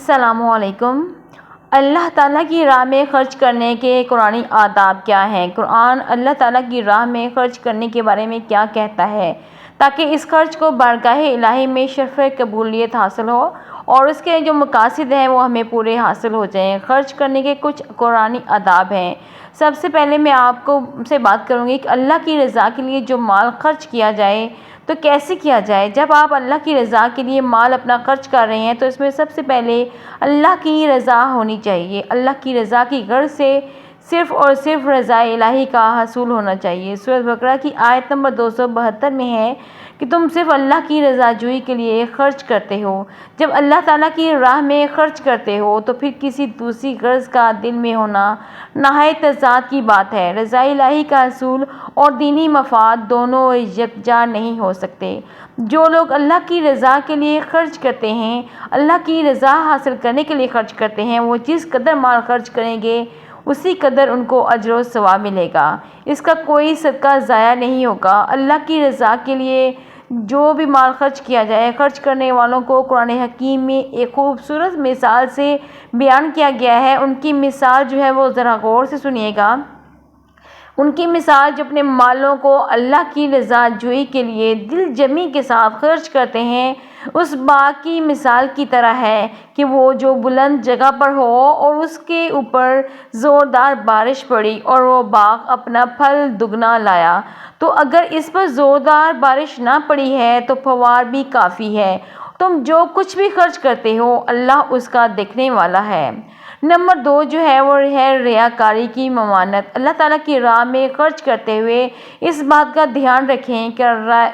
السلام علیکم۔ اللہ تعالیٰ کی راہ میں خرچ کرنے کے قرآنی آداب کیا ہیں؟ قرآن اللہ تعالیٰ کی راہ میں خرچ کرنے کے بارے میں کیا کہتا ہے تاکہ اس خرچ کو بارگاہ الہی میں شرف قبولیت حاصل ہو اور اس کے جو مقاصد ہیں وہ ہمیں پورے حاصل ہو جائیں۔ خرچ کرنے کے کچھ قرآنی آداب ہیں۔ سب سے پہلے میں آپ سے بات کروں گی کہ اللہ کی رضا کے لیے جو مال خرچ کیا جائے تو کیسے کیا جائے۔ جب آپ اللہ کی رضا کے لیے مال اپنا خرچ کر رہے ہیں تو اس میں سب سے پہلے اللہ کی رضا ہونی چاہیے۔ اللہ کی رضا کی غرض سے صرف اور صرف رضا الہی کا حصول ہونا چاہیے۔ سورۃ بقرہ کی آیت نمبر 272 میں ہے کہ تم صرف اللہ کی رضا جوئی کے لیے خرچ کرتے ہو۔ جب اللہ تعالیٰ کی راہ میں خرچ کرتے ہو تو پھر کسی دوسری غرض کا دل میں ہونا نہایت تضاد کی بات ہے۔ رضا الہی کا حصول اور دینی مفاد دونوں یکجا نہیں ہو سکتے۔ جو لوگ اللہ کی رضا کے لیے خرچ کرتے ہیں، اللہ کی رضا حاصل کرنے کے لیے خرچ کرتے ہیں، وہ جس قدر مال خرچ کریں گے اسی قدر ان کو اجر و ثواب ملے گا۔ اس کا کوئی صدقہ ضائع نہیں ہوگا۔ اللہ کی رضا کے لیے جو بھی مال خرچ کیا جائے، خرچ کرنے والوں کو قرآن حکیم میں ایک خوبصورت مثال سے بیان کیا گیا ہے۔ ان کی مثال جو ہے وہ ذرا غور سے سنیے گا۔ ان کی مثال جو اپنے مالوں کو اللہ کی رضا جوئی کے لیے دل جمی کے ساتھ خرچ کرتے ہیں، اس باغ کی مثال کی طرح ہے کہ وہ جو بلند جگہ پر ہو اور اس کے اوپر زوردار بارش پڑی اور وہ باغ اپنا پھل دگنا لایا۔ تو اگر اس پر زوردار بارش نہ پڑی ہے تو فوار بھی کافی ہے۔ تم جو کچھ بھی خرچ کرتے ہو اللہ اس کا دیکھنے والا ہے۔ نمبر 2 جو ہے وہ ہے ریاکاری کی ممانعت۔ اللہ تعالیٰ کی راہ میں خرچ کرتے ہوئے اس بات کا دھیان رکھیں کہ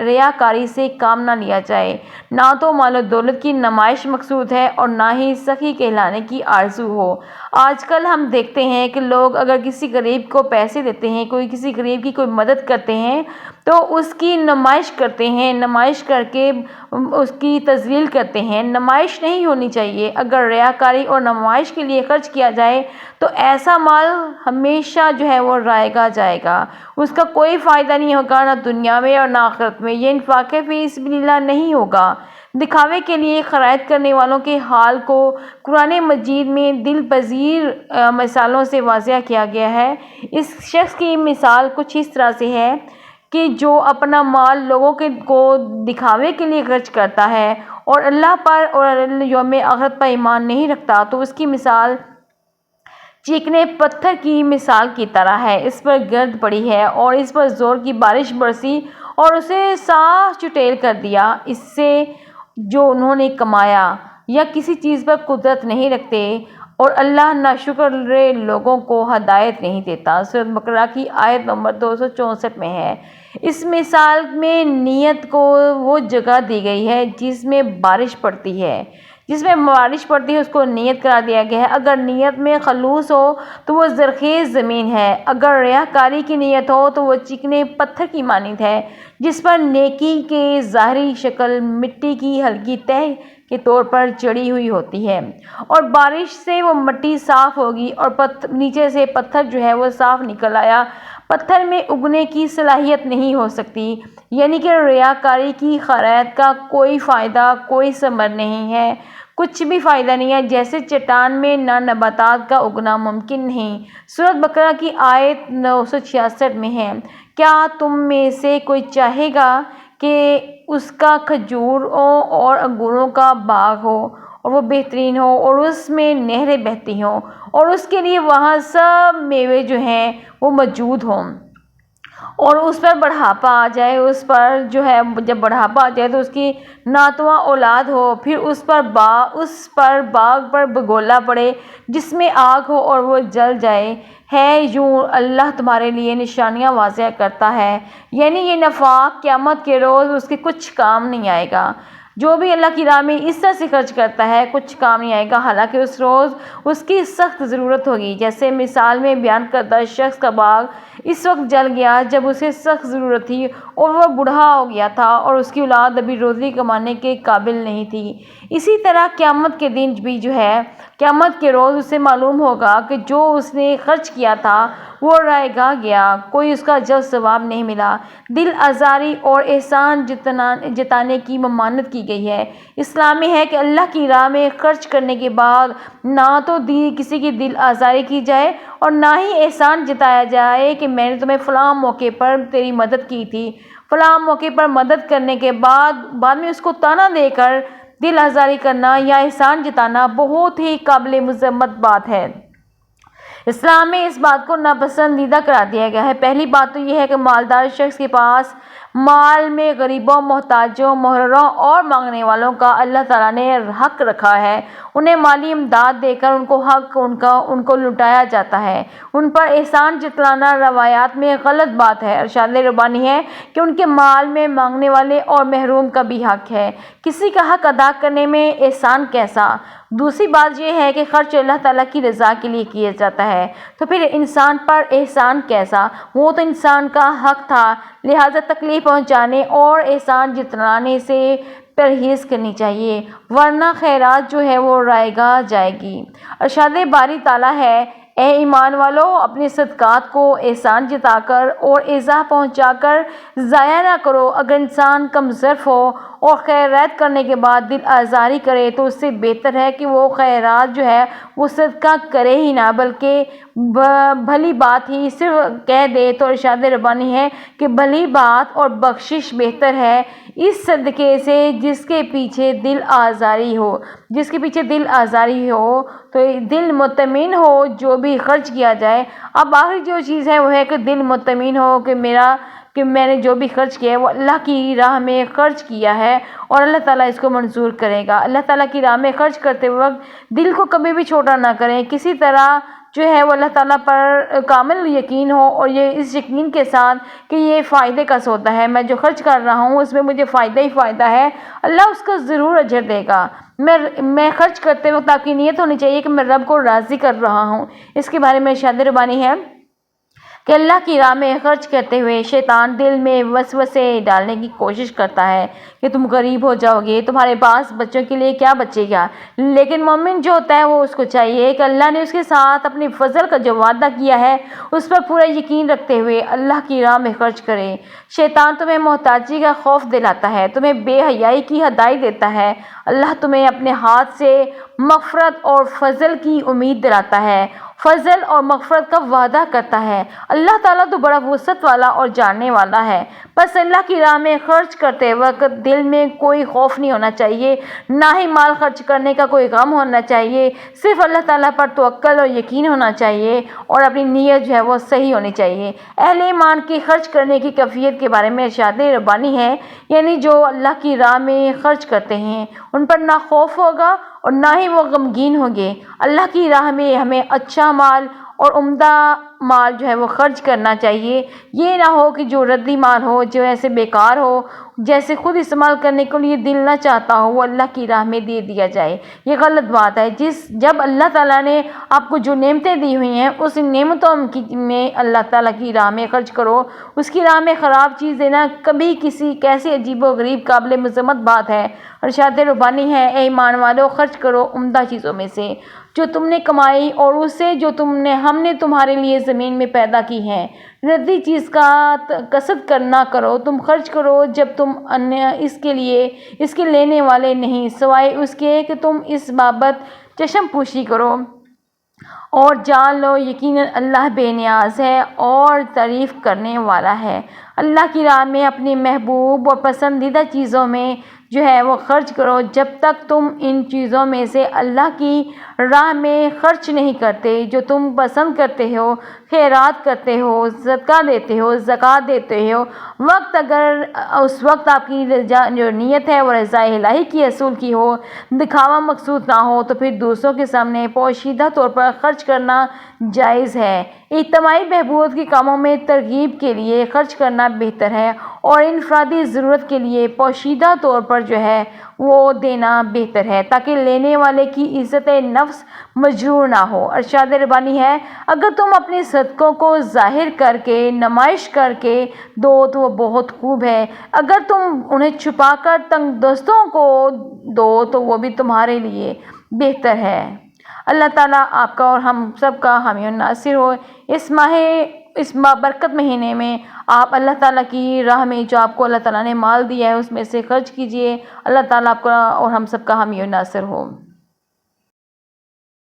ریاکاری سے کام نہ لیا جائے۔ نہ تو مال و دولت کی نمائش مقصود ہے اور نہ ہی سخی کہلانے کی آرزو ہو۔ آج کل ہم دیکھتے ہیں کہ لوگ اگر کسی غریب کو پیسے دیتے ہیں، کسی غریب کی کوئی مدد کرتے ہیں تو اس کی نمائش کرتے ہیں، نمائش کر کے اس کی تذلیل کرتے ہیں۔ نمائش نہیں ہونی چاہیے۔ اگر ریاکاری اور نمائش کے لیے خرچ کیا جائے تو ایسا مال ہمیشہ جو ہے وہ رائگا جائے گا، اس کا کوئی فائدہ نہیں ہوگا، نہ دنیا میں اور نہ آخرت میں۔ یہ انفاق فی سبیل اللہ نہیں ہوگا۔ دکھاوے کے لیے خرائط کرنے والوں کے حال کو قرآن مجید میں دل پذیر مثالوں سے واضح کیا گیا ہے۔ اس شخص کی مثال کچھ اس طرح سے ہے کہ جو اپنا مال لوگوں کو دکھاوے کے لیے خرچ کرتا ہے اور اللہ پر اور یوم آخرت پر ایمان نہیں رکھتا تو اس کی مثال چیکنے پتھر کی مثال کی طرح ہے۔ اس پر گرد پڑی ہے اور اس پر زور کی بارش برسی اور اسے صاف چٹیل کر دیا۔ اس سے جو انہوں نے کمایا یا کسی چیز پر قدرت نہیں رکھتے اور اللہ ناشکر لوگوں کو ہدایت نہیں دیتا۔ سورۃ بقرہ کی آیت نمبر 264 میں ہے۔ اس مثال میں نیت کو وہ جگہ دی گئی ہے جس میں بارش پڑتی ہے۔ اس کو نیت قرار دیا گیا ہے۔ اگر نیت میں خلوص ہو تو وہ زرخیز زمین ہے، اگر ریاکاری کی نیت ہو تو وہ چکنے پتھر کی مانند ہے جس پر نیکی کے ظاہری شکل مٹی کی ہلکی تہ کے طور پر چڑھی ہوئی ہوتی ہے اور بارش سے وہ مٹی صاف ہوگی اور نیچے سے پتھر جو ہے وہ صاف نکل آیا۔ پتھر میں اگنے کی صلاحیت نہیں ہو سکتی، یعنی کہ ریاکاری کی خرائط کا کوئی فائدہ، کوئی ثمر نہیں ہے، کچھ بھی فائدہ نہیں ہے۔ جیسے چٹان میں نہ نباتات کا اگنا ممکن نہیں۔ سورۃ بقرہ کی آیت 966 میں ہے۔ کیا تم میں سے کوئی چاہے گا کہ اس کا کھجوروں اور انگوروں کا باغ ہو اور وہ بہترین ہو اور اس میں نہریں بہتی ہوں اور اس کے لیے وہاں سب میوے جو ہیں وہ موجود ہوں اور اس پر بڑھاپا آ جائے، اس پر جو ہے جب بڑھاپا آ جائے تو اس کی ناتواں اولاد ہو، پھر اس پر باغ پر بگولا پڑے جس میں آگ ہو اور وہ جل جائے؟ ہے یوں اللہ تمہارے لیے نشانیاں واضح کرتا ہے، یعنی یہ نفاق قیامت کے روز اس کے کچھ کام نہیں آئے گا۔ جو بھی اللہ کی راہ میں اس طرح سے خرچ کرتا ہے کچھ کام نہیں آئے گا، حالانکہ اس روز اس کی سخت ضرورت ہوگی۔ جیسے مثال میں بیان کردہ شخص کا باغ اس وقت جل گیا جب اسے سخت ضرورت تھی اور وہ بوڑھا ہو گیا تھا اور اس کی اولاد ابھی روزی کمانے کے قابل نہیں تھی۔ اسی طرح قیامت کے دن بھی قیامت کے روز اسے معلوم ہوگا کہ جو اس نے خرچ کیا تھا وہ رائے گاہ گیا، کوئی اس کا جلد ثواب نہیں ملا۔ دل آزاری اور احسان جتانے کی ممانعت کی گئی ہے۔ اسلام میں ہے کہ اللہ کی راہ میں خرچ کرنے کے بعد نہ تو کسی کی دل آزاری کی جائے اور نہ ہی احسان جتایا جائے کہ میں نے تمہیں فلاں موقع پر تیری مدد کی تھی۔ فلاں موقع پر مدد کرنے کے بعد میں اس کو طعنہ دے کر دل آزاری کرنا یا احسان جتانا بہت ہی قابل مذمت بات ہے۔ اسلام میں اس بات کو ناپسندیدہ قرار دیا گیا ہے۔ پہلی بات تو یہ ہے کہ مالدار شخص کے پاس مال میں غریبوں، محتاجوں، محروموں اور مانگنے والوں کا اللہ تعالیٰ نے حق رکھا ہے۔ انہیں مالی امداد دے کر ان کو لٹایا جاتا ہے۔ ان پر احسان جتلانا روایات میں غلط بات ہے۔ ارشاد ربانی ہے کہ ان کے مال میں مانگنے والے اور محروم کا بھی حق ہے۔ کسی کا حق ادا کرنے میں احسان کیسا؟ دوسری بات یہ ہے کہ خرچ اللہ تعالیٰ کی رضا کے لیے کیا جاتا ہے تو پھر انسان پر احسان کیسا؟ وہ تو انسان کا حق تھا، لہٰذا تکلیف پہنچانے اور احسان جتلانے سے پرہیز کرنی چاہیے، ورنہ خیرات وہ رائے گاہ جائے گی۔ ارشاد باری تعالیٰ ہے، اے ایمان والو، اپنے صدقات کو احسان جتا کر اور ایذا پہنچا کر ضائع نہ کرو۔ اگر انسان کم ظرف ہو اور خیرات کرنے کے بعد دل آزاری کرے تو اس سے بہتر ہے کہ وہ خیرات وہ صدقہ کرے ہی نہ بلکہ بھلی بات ہی صرف کہہ دے۔ تو ارشاد ربانی ہے کہ بھلی بات اور بخشش بہتر ہے اس صدقے سے جس کے پیچھے دل آزاری ہو تو دل مطمئن ہو جو بھی خرچ کیا جائے۔ اب آخری جو چیز ہے وہ ہے کہ دل مطمئن ہو کہ میں نے جو بھی خرچ کیا ہے وہ اللہ کی راہ میں خرچ کیا ہے اور اللہ تعالیٰ اس کو منظور کرے گا۔ اللہ تعالیٰ کی راہ میں خرچ کرتے وقت دل کو کبھی بھی چھوٹا نہ کریں، کسی طرح وہ اللہ تعالیٰ پر کامل یقین ہو اور یہ اس یقین کے ساتھ کہ یہ فائدے کا سودا ہے، میں جو خرچ کر رہا ہوں اس میں مجھے فائدہ ہی فائدہ ہے، اللہ اس کا ضرور اجر دے گا۔ میں خرچ کرتے وقت آپ کی نیت ہونی چاہیے کہ میں رب کو راضی کر رہا ہوں۔ اس کے بارے میں ارشاد ربانی ہے کہ اللہ کی راہ میں خرچ کرتے ہوئے شیطان دل میں وسوسے ڈالنے کی کوشش کرتا ہے کہ تم غریب ہو جاؤ گے، تمہارے پاس بچوں کے لیے کیا بچے گا۔ لیکن مومن جو ہوتا ہے وہ اس کو چاہیے کہ اللہ نے اس کے ساتھ اپنی فضل کا جو وعدہ کیا ہے اس پر پورا یقین رکھتے ہوئے اللہ کی راہ میں خرچ کرے۔ شیطان تمہیں محتاجی کا خوف دلاتا ہے، تمہیں بے حیائی کی ہدایت دیتا ہے، اللہ تمہیں اپنے ہاتھ سے مغفرت اور فضل کی امید دلاتا ہے، فضل اور مغفرت کا وعدہ کرتا ہے۔ اللہ تعالیٰ تو بڑا وسعت والا اور جاننے والا ہے۔ بس اللہ کی راہ میں خرچ کرتے وقت دل میں کوئی خوف نہیں ہونا چاہیے، نہ ہی مال خرچ کرنے کا کوئی غم ہونا چاہیے، صرف اللہ تعالیٰ پر توکل اور یقین ہونا چاہیے اور اپنی نیت وہ صحیح ہونی چاہیے۔ اہل ایمان کی خرچ کرنے کی کیفیت کے بارے میں ارشاد ربانی ہے، یعنی جو اللہ کی راہ میں خرچ کرتے ہیں ان پر نہ خوف ہوگا اور نہ ہی وہ غمگین ہوں گے۔ اللہ کی راہ میں ہمیں اچھا مال اور عمدہ مال وہ خرچ کرنا چاہیے۔ یہ نہ ہو کہ جو ردی مال ہو، جو ایسے بیکار ہو، جیسے خود استعمال کرنے کے لیے دل نہ چاہتا ہو، وہ اللہ کی راہ میں دے دیا جائے۔ یہ غلط بات ہے۔ جب اللہ تعالیٰ نے آپ کو جو نعمتیں دی ہوئی ہیں اس نعمتوں میں اللہ تعالیٰ کی راہ میں خرچ کرو۔ اس کی راہ میں خراب چیز دینا کبھی کیسی عجیب و غریب قابل مذمت بات ہے۔ ارشاد ربانی ہے، اے ایمان والو، خرچ کرو عمدہ چیزوں میں سے جو تم نے کمائی اور اس سے جو ہم نے تمہارے لیے زمین میں پیدا کی ہے۔ ردی چیز کا قصد کرنا کرو، تم خرچ کرو جب تم اس کے لینے والے نہیں، سوائے اس کے کہ تم اس بابت چشم پوشی کرو اور جان لو یقیناً اللہ بے نیاز ہے اور تعریف کرنے والا ہے۔ اللہ کی راہ میں اپنی محبوب اور پسندیدہ چیزوں میں وہ خرچ کرو جب تک تم ان چیزوں میں سے اللہ کی راہ میں خرچ نہیں کرتے جو تم پسند کرتے ہو، خیرات کرتے ہو، صدقہ دیتے ہو، زکوٰۃ دیتے ہو۔ اگر اس وقت آپ کی جو نیت ہے وہ رضا الہی کی حصول کی ہو، دکھاوا مقصود نہ ہو، تو پھر دوسروں کے سامنے پوشیدہ طور پر خرچ خرچ کرنا جائز ہے۔ اجتماعی بہبود کے کاموں میں ترغیب کے لیے خرچ کرنا بہتر ہے اور انفرادی ضرورت کے لیے پوشیدہ طور پر وہ دینا بہتر ہے تاکہ لینے والے کی عزت نفس مجروح نہ ہو۔ ارشاد ربانی ہے، اگر تم اپنے صدقوں کو ظاہر کر کے نمائش کر کے دو تو وہ بہت خوب ہے، اگر تم انہیں چھپا کر تنگ دستوں کو دو تو وہ بھی تمہارے لیے بہتر ہے۔ اللہ تعالیٰ آپ کا اور ہم سب کا حامی و ناصر ہو۔ اس برکت مہینے میں آپ اللہ تعالیٰ کی راہ میں جو آپ کو اللہ تعالیٰ نے مال دیا ہے اس میں سے خرچ کیجیے۔ اللہ تعالیٰ آپ کا اور ہم سب کا حامی و ناصر ہو۔